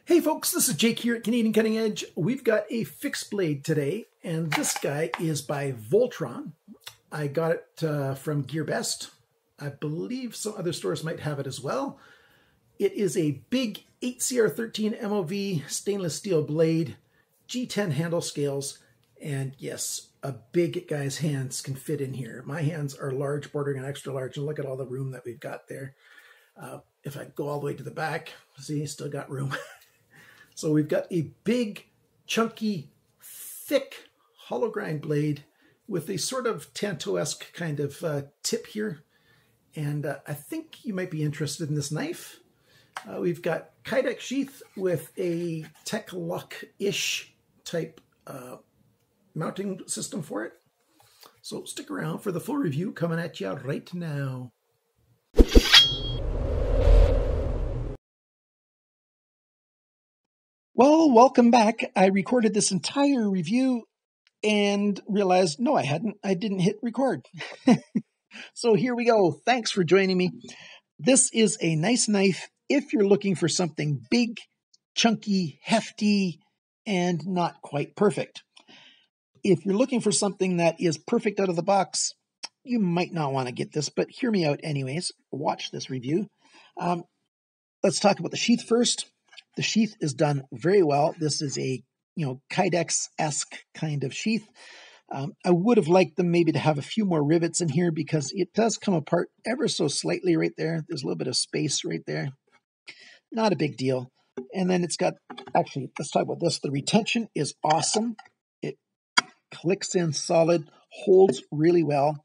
Hey folks, this is Jake here at Canadian Cutting Edge. We've got a fixed blade today, and this guy is by VOLTRON. I got it from GearBest. I believe some other stores might have it as well. It is a big 8CR13 MOV stainless steel blade, G10 handle scales, and yes, a big guy's hands can fit in here. My hands are large, bordering on extra large, and look at all the room that we've got there. If I go all the way to the back, see, still got room. So we've got a big, chunky, thick hollow grind blade with a sort of Tanto-esque kind of tip here. And I think you might be interested in this knife. We've got Kydex sheath with a Tek-Lock-ish type mounting system for it. So stick around for the full review coming at you right now. Well, welcome back. I recorded this entire review and realized, no, I hadn't. I didn't hit record. So here we go. Thanks for joining me. This is a nice knife if you're looking for something big, chunky, hefty, and not quite perfect. If you're looking for something that is perfect out of the box, you might not want to get this, but hear me out anyways. Watch this review. Let's talk about the sheath first. The sheath is done very well. This is a, Kydex-esque kind of sheath. I would have liked them maybe to have a few more rivets in here because it does come apart ever so slightly right there. There's a little bit of space right there. Not a big deal. And then it's got, actually, let's talk about this. The retention is awesome. It clicks in solid, holds really well.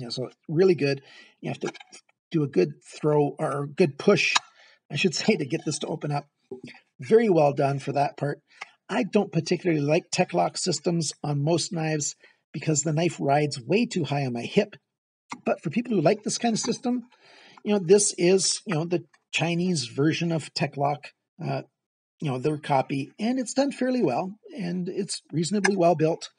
So really good. You have to do a good throw or a good push, I should say, to get this to open up. Very well done for that part. I don't particularly like Tek-Lock systems on most knives because the knife rides way too high on my hip. But for people who like this kind of system, this is, the Chinese version of Tek-Lock, their copy, and it's done fairly well, and it's reasonably well built.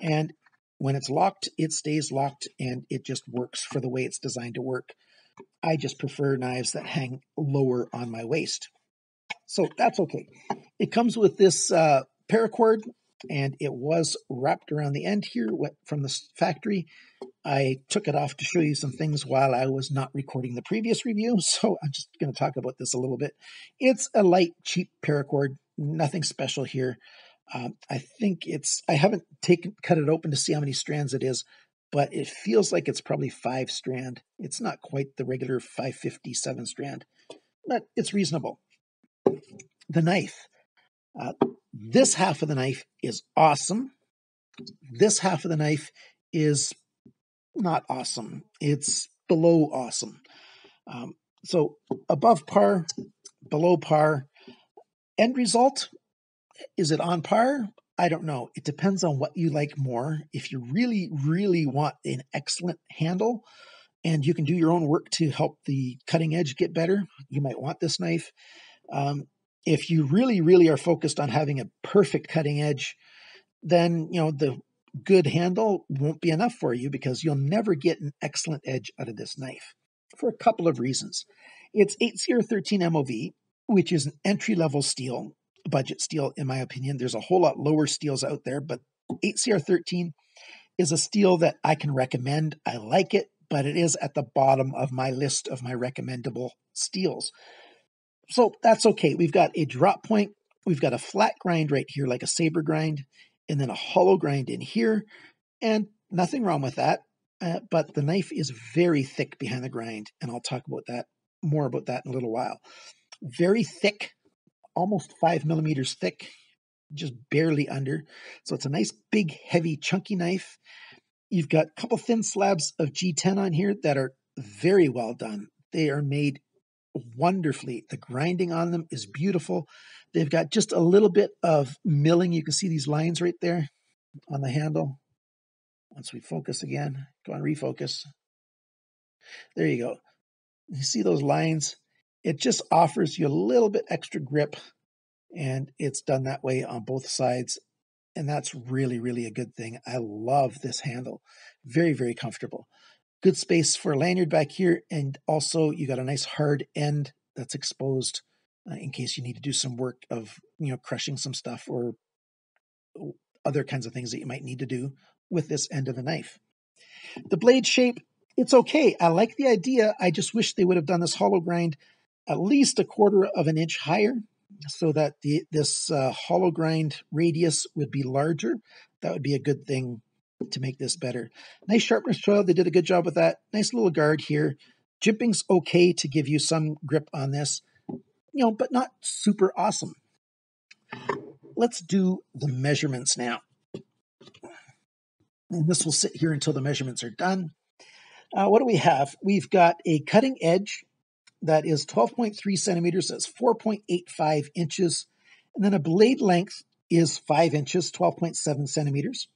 And when it's locked, it stays locked, and it just works for the way it's designed to work. I just prefer knives that hang lower on my waist. So that's okay. It comes with this paracord, and it was wrapped around the end here from the factory. I took it off to show you some things while I was not recording the previous review, so I'm just going to talk about this a little bit. It's a light, cheap paracord, nothing special here. I think I haven't cut it open to see how many strands it is, but it feels like it's probably 5 strand. It's not quite the regular 557 strand, but it's reasonable. The knife. This half of the knife is awesome. This half of the knife is not awesome. It's below awesome. So above par, below par. End result, is it on par? I don't know. It depends on what you like more. If you really, really want an excellent handle and you can do your own work to help the cutting edge get better, you might want this knife. If you really, really are focused on having a perfect cutting edge, then, the good handle won't be enough for you because you'll never get an excellent edge out of this knife for a couple of reasons. It's 8CR13 MOV, which is an entry-level steel, budget steel, in my opinion. There's a whole lot lower steels out there, but 8CR13 is a steel that I can recommend. I like it, but it is at the bottom of my list of my recommendable steels. So that's okay. We've got a drop point. We've got a flat grind right here, like a saber grind, and then a hollow grind in here, and nothing wrong with that. But the knife is very thick behind the grind, and I'll talk about that more about that in a little while. Very thick, almost 5 millimeters thick, just barely under. So it's a nice, big, heavy, chunky knife. You've got a couple thin slabs of G10 on here that are very well done. They are made wonderfully. The grinding on them is beautiful. They've got just a little bit of milling. You can see these lines right there on the handle. Once we focus again, go on refocus. There you go. You see those lines? It just offers you a little bit extra grip, and it's done that way on both sides, and that's really, really a good thing. I love this handle. Very, very comfortable. Good space for a lanyard back here, and also you got a nice hard end that's exposed in case you need to do some work of, crushing some stuff or other kinds of things that you might need to do with this end of the knife. The blade shape, it's okay. I like the idea. I just wish they would have done this hollow grind at least 1/4 of an inch higher so that this hollow grind radius would be larger. That would be a good thing to make this better. Nice sharpness choil. They did a good job with that. Nice little guard here. Jimping's okay to give you some grip on this, but not super awesome. Let's do the measurements now. And this will sit here until the measurements are done. What do we have? We've got a cutting edge that is 12.3 centimeters. That's 4.85 inches. And then a blade length is 5 inches, 12.7 centimeters.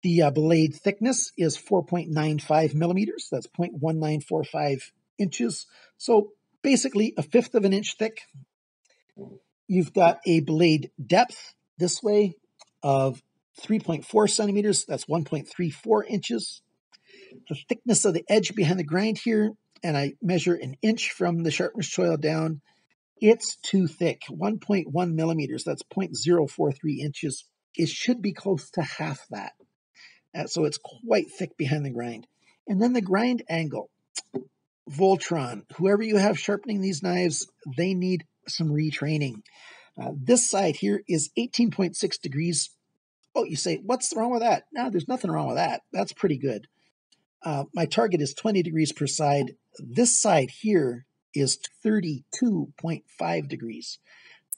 The blade thickness is 4.95 millimeters. That's 0.1945 inches. So basically 1/5 of an inch thick. You've got a blade depth this way of 3.4 centimeters. That's 1.34 inches. The thickness of the edge behind the grind here, and I measure 1 inch from the sharpness choil down, it's too thick, 1.1 millimeters. That's 0.043 inches. It should be close to half that. So it's quite thick behind the grind. And then the grind angle. VOLTRON, whoever you have sharpening these knives, they need some retraining. This side here is 18.6 degrees. Oh, you say, what's wrong with that? No, there's nothing wrong with that. That's pretty good. My target is 20 degrees per side. This side here is 32.5 degrees.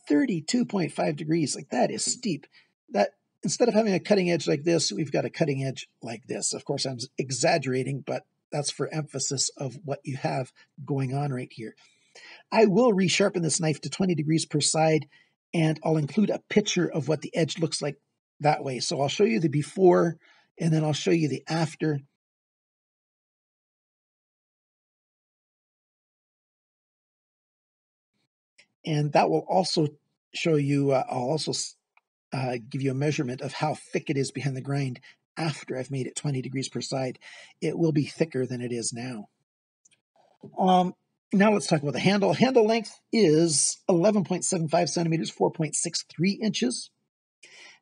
32.5 degrees, like that is steep. That instead of having a cutting edge like this, we've got a cutting edge like this. Of course, I'm exaggerating, but that's for emphasis of what you have going on right here. I will resharpen this knife to 20 degrees per side, and I'll include a picture of what the edge looks like that way. So I'll show you the before, and then I'll show you the after. And that will also show you, I'll also give you a measurement of how thick it is behind the grind after I've made it 20 degrees per side. It will be thicker than it is now. Now let's talk about the handle. Handle length is 11.75 centimeters, 4.63 inches.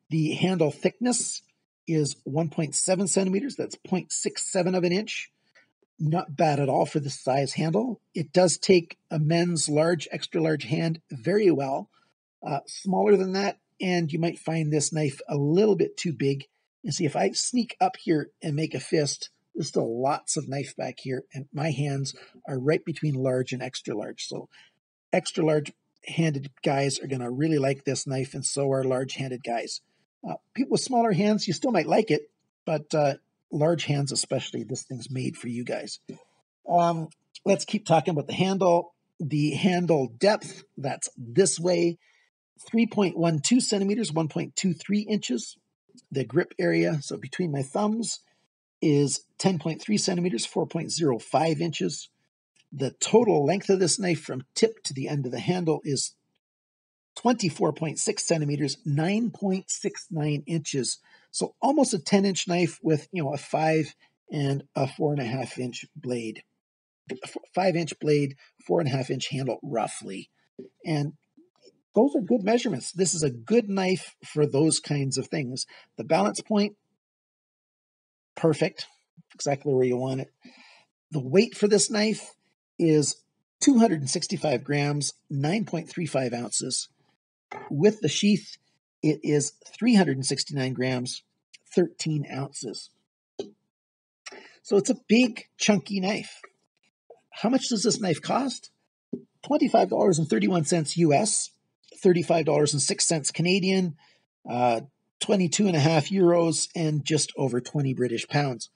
The handle thickness is 1.7 centimeters. That's 0.67 of an inch. Not bad at all for this size handle. It does take a men's large, extra large hand very well. Smaller than that, and you might find this knife a little bit too big. And see, if I sneak up here and make a fist, there's still lots of knife back here, and my hands are right between large and extra large. So extra large handed guys are going to really like this knife, and so are large handed guys. People with smaller hands, you still might like it, but large hands especially, this thing's made for you guys. Let's keep talking about the handle. The handle depth, that's this way, 3.12 centimeters, 1.23 inches. The grip area, so between my thumbs, is 10.3 centimeters, 4.05 inches. The total length of this knife from tip to the end of the handle is 24.6 centimeters, 9.69 inches. So almost a 10-inch knife with, a 5 and a 4.5-inch blade. 5-inch blade, 4.5-inch handle, roughly. And those are good measurements. This is a good knife for those kinds of things. The balance point, perfect, exactly where you want it. The weight for this knife is 265 grams, 9.35 ounces. With the sheath, it is 369 grams, 13 ounces. So it's a big, chunky knife. How much does this knife cost? $25.31 US, $35.06 Canadian, 22.5 euros, and just over 20 British pounds.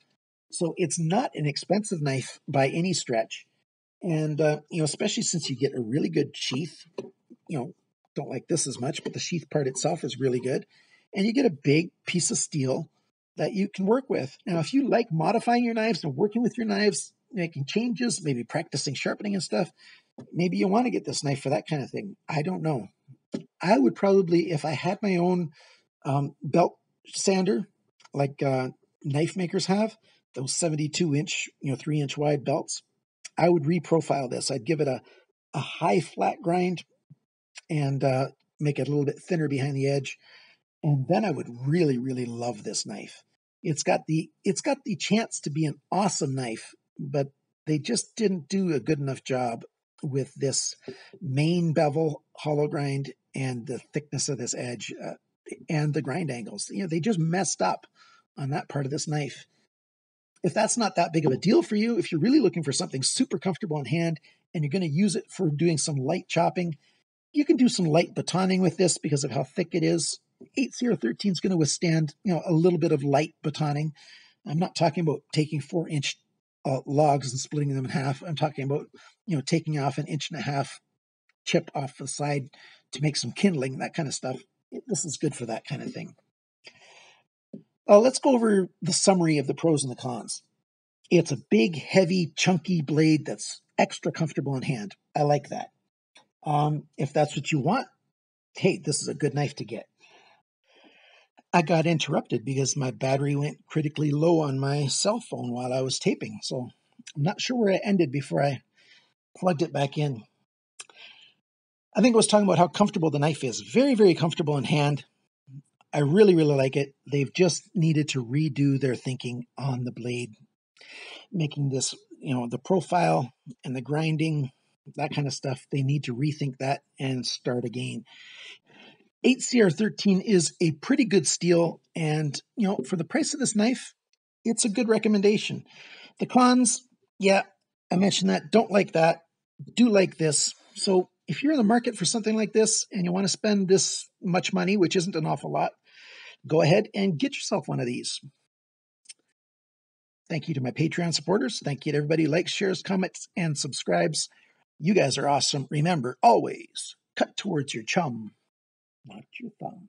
So it's not an expensive knife by any stretch. And, especially since you get a really good sheath, don't like this as much, but the sheath part itself is really good. And you get a big piece of steel that you can work with. Now, if you like modifying your knives and working with your knives, making changes, maybe practicing sharpening and stuff, maybe you want to get this knife for that kind of thing. I don't know. I would probably, if I had my own belt sander, like knife makers have, those 72-inch, 3-inch wide belts, I would reprofile this. I'd give it a high flat grind, and make it a little bit thinner behind the edge. And then I would really, really love this knife. It's got the chance to be an awesome knife, but they just didn't do a good enough job with this main bevel hollow grind and the thickness of this edge and the grind angles. You know, they just messed up on that part of this knife. If that's not that big of a deal for you, if you're really looking for something super comfortable in hand and you're going to use it for doing some light chopping, you can do some light batoning with this because of how thick it is. 8CR13 is going to withstand, a little bit of light batoning. I'm not talking about taking 4-inch logs and splitting them in half. I'm talking about, taking off 1.5 inch chip off the side to make some kindling, that kind of stuff. This is good for that kind of thing. Let's go over the summary of the pros and the cons. It's a big, heavy, chunky blade that's extra comfortable in hand. I like that. If that's what you want, hey, this is a good knife to get. I got interrupted because my battery went critically low on my cell phone while I was taping. So I'm not sure where it ended before I plugged it back in. I think I was talking about how comfortable the knife is. Very, very comfortable in hand. I really, really like it. They've just needed to redo their thinking on the blade, making this, the profile and the grinding, that kind of stuff. They need to rethink that and start again. 8CR13 is a pretty good steel, and for the price of this knife, it's a good recommendation. The cons, yeah, I mentioned that. Don't like that. Do like this. So if you're in the market for something like this and you want to spend this much money, which isn't an awful lot, go ahead and get yourself one of these. Thank you to my Patreon supporters. Thank you to everybody who likes, shares, comments, and subscribes. You guys are awesome. Remember, always cut towards your chum, not your thumb.